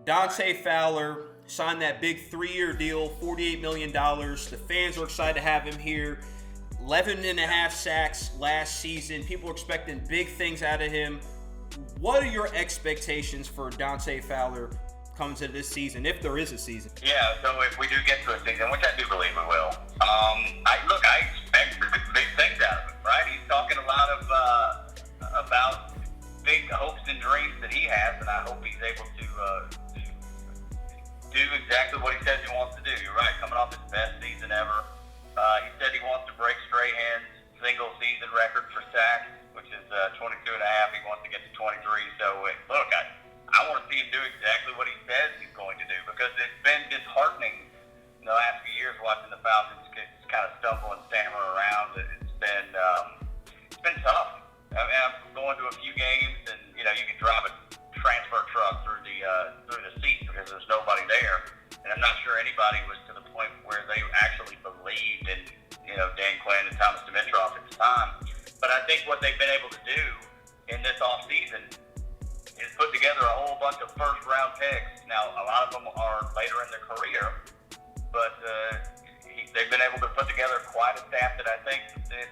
Dante Fowler signed that big 3-year deal, $48 million. The fans are excited to have him here. 11 and a half sacks last season. People are expecting big things out of him. What are your expectations for Dante Fowler coming to this season, if there is a season? Yeah, so if we do get to a season, which I do believe we will, I expect big things out of him, right? He's talking a lot of about big hopes and dreams that he has, and I hope he's able to do exactly what he says he wants to do. You're right, coming off his best season ever. He said he wants to break Strahan's single-season record for sacks, which is 22 and a half. He wants to get to 23. So, look, I want to see him do exactly what he says he's going to do, because it's been disheartening in the last few years watching the Falcons kind of stumble and stammer around. It's been tough. I mean, I'm going to a few games, and you can drive a transfer truck through the seats because there's nobody there, and I'm not sure anybody was to the point where they actually believed in Dan Quinn and Thomas Dimitroff at the time. But I think what they've been able to do in this offseason is put together a whole bunch of first-round picks. Now, a lot of them are later in their career, but they've been able to put together quite a staff that I think that,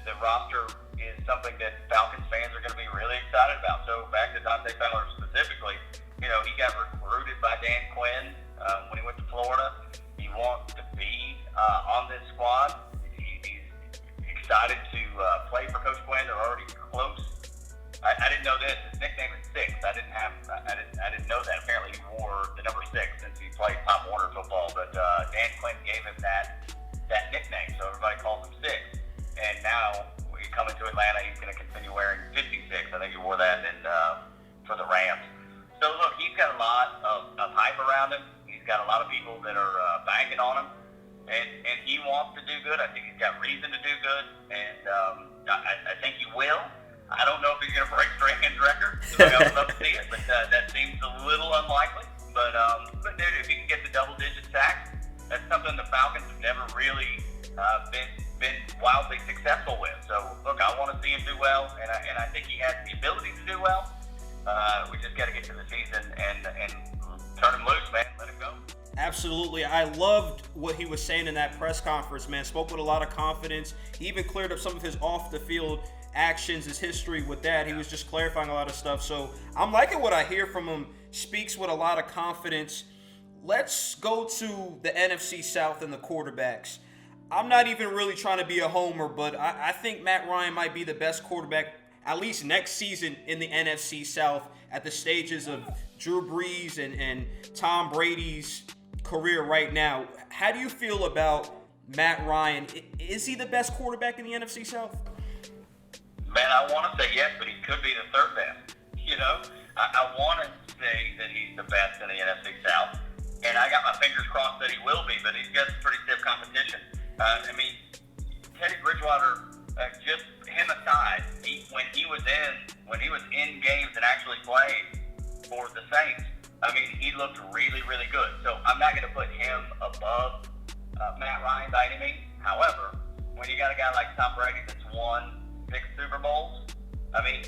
the roster is something that Falcons fans are going to be really excited about. So back to Dante Fowler specifically, he got recruited by Dan Quinn when he went to Florida. He wants to be on this squad. He's excited to play for Coach Quinn. They're already close. I didn't know this. His nickname is Six. I didn't know that. Apparently he wore the number 6 since he played Pop Warner football. But Dan Quinn gave him that nickname, so everybody calls him Six. And now when he coming to Atlanta, he's going to continue wearing 56. I think he wore that for the Rams. So look, he's got a lot of hype around him. He's got a lot of people that are banking on him, and he wants to do good. I think he's got reason to do good, and I think he will. I don't know if he's going to break Strahan's record. I would love to see it, but that seems a little unlikely. But dude, if he can get the double-digit sacks, that's something the Falcons have never really been wildly successful with. So, look, I want to see him do well, and I think he has the ability to do well. We just got to get to the season and turn him loose, man. Let him go. Absolutely. I loved what he was saying in that press conference, man. Spoke with a lot of confidence. He even cleared up some of his off-the-field actions, his history with that. He was just clarifying a lot of stuff. So I'm liking what I hear from him. Speaks with a lot of confidence. Let's go to the NFC South and the quarterbacks. I'm not even really trying to be a homer, but I think Matt Ryan might be the best quarterback, at least next season, in the NFC South at the stages of Drew Brees and Tom Brady's career right now. How do you feel about Matt Ryan? Is he the best quarterback in the NFC South? Man, I want to say yes, but he could be the third best. I want to say that he's the best in the NFC South, and I got my fingers crossed that he will be, but he's got some pretty stiff competition. Teddy Bridgewater, just him aside, when he was in games and actually played for the Saints, he looked really, really good. So I'm not going to put him above Matt Ryan by any means. However, when you got a guy like Tom Brady that's won 6 Super Bowls,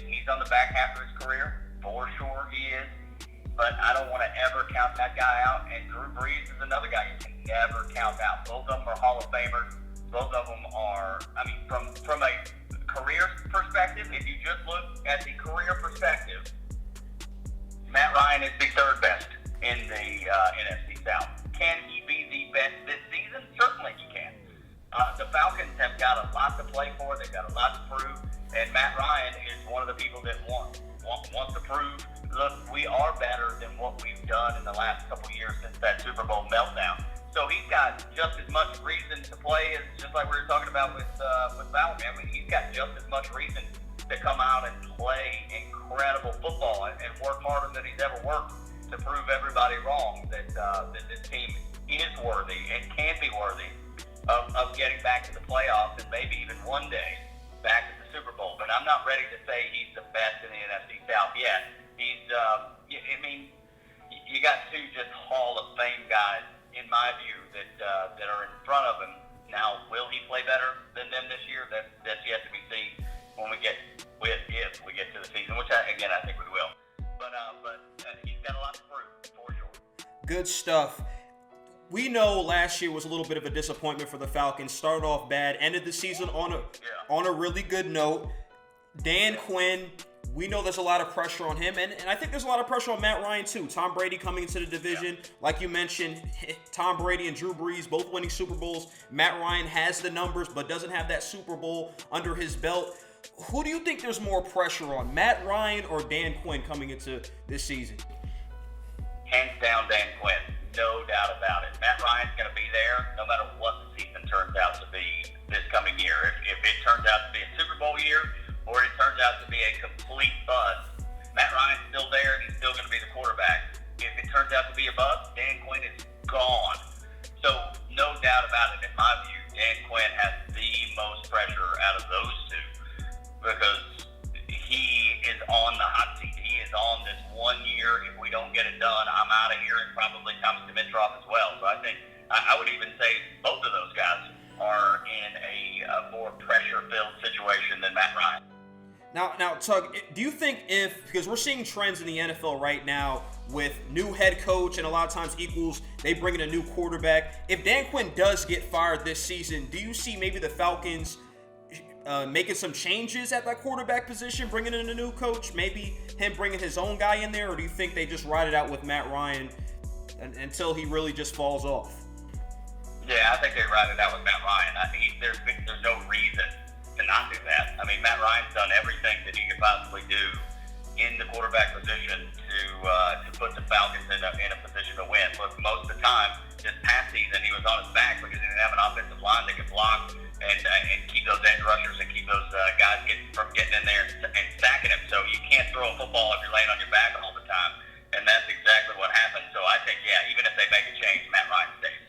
he's on the back half of his career, for sure he is. But I don't want to ever count that guy out. And Drew Brees is another guy you can never count out. Both of them are Hall of Famers. Both of them are, from a career perspective, if you just look at the career perspective, Matt Ryan is the third best in the NFC South. Can he be the best this season? Certainly he can. The Falcons have got a lot to play for. They've got a lot to prove. And Matt Ryan is one of the people that wants to prove, look, we are better than what we've done in the last couple of years since that Super Bowl meltdown. So he's got just as much reason to play as, just like we were talking about with Fowler. He's got just as much reason to come out and play incredible football and work harder than he's ever worked to prove everybody wrong that this team is worthy and can be worthy of getting back to the playoffs and maybe even one day back to the Super Bowl. But I'm not ready to say he's the best in the NFC South yet. He's, you got 2 just Hall of Fame guys, in my view, that are in front of him. Now, will he play better than them this year? That's yet to be seen if we get to the season, which I think we will. But he's got a lot to prove, for Good stuff. We know last year was a little bit of a disappointment for the Falcons. Started off bad, ended the season on a really good note. Dan Quinn, we know there's a lot of pressure on him, and I think there's a lot of pressure on Matt Ryan too. Tom Brady coming into the division, like you mentioned, Tom Brady and Drew Brees both winning Super Bowls. Matt Ryan has the numbers, but doesn't have that Super Bowl under his belt. Who do you think there's more pressure on, Matt Ryan or Dan Quinn coming into this season? Hands down, Dan Quinn. No doubt about it. Matt Ryan's going to be there no matter what the season turns out to be this coming year. If it turns out to be a Super Bowl year or it turns out to be a complete bust, Matt Ryan's still there and he's still going to be the quarterback. If it turns out to be a bust, Dan Quinn is gone. So no doubt about it, in my view, Dan Quinn has the most pressure out of those two because he is on the hot seat. He is on this 1 year. If we don't get it done, I'm out of here, and probably Thomas Dimitroff as well. So I think I would even say both of those guys are in a more pressure-filled situation than Matt Ryan. Now, Tug, do you think because we're seeing trends in the NFL right now with new head coach and a lot of times equals they bring in a new quarterback. If Dan Quinn does get fired this season, do you see maybe the Falcons making some changes at that quarterback position, bringing in a new coach, maybe him bringing his own guy in there, or do you think they just ride it out with Matt Ryan until he really just falls off? Yeah, I think they ride it out with Matt Ryan. There's no reason to not do that. I mean, Matt Ryan's done everything that he could possibly do in the quarterback position to put the Falcons in a position to win. But most of the time, this past season, he was on his back because he didn't have an offensive line that could block and keep those edge rushers and keep those guys from getting in there and sacking him. So you can't throw a football if you're laying on your back all the time, and that's exactly what happened. So I think, yeah, even if they make a change, Matt Ryan stays.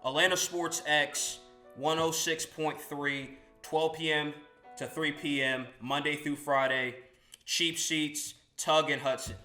Atlanta Sports X 106.3, 12 p.m. to 3 p.m., Monday through Friday. Cheap seats, Tug and Hudson.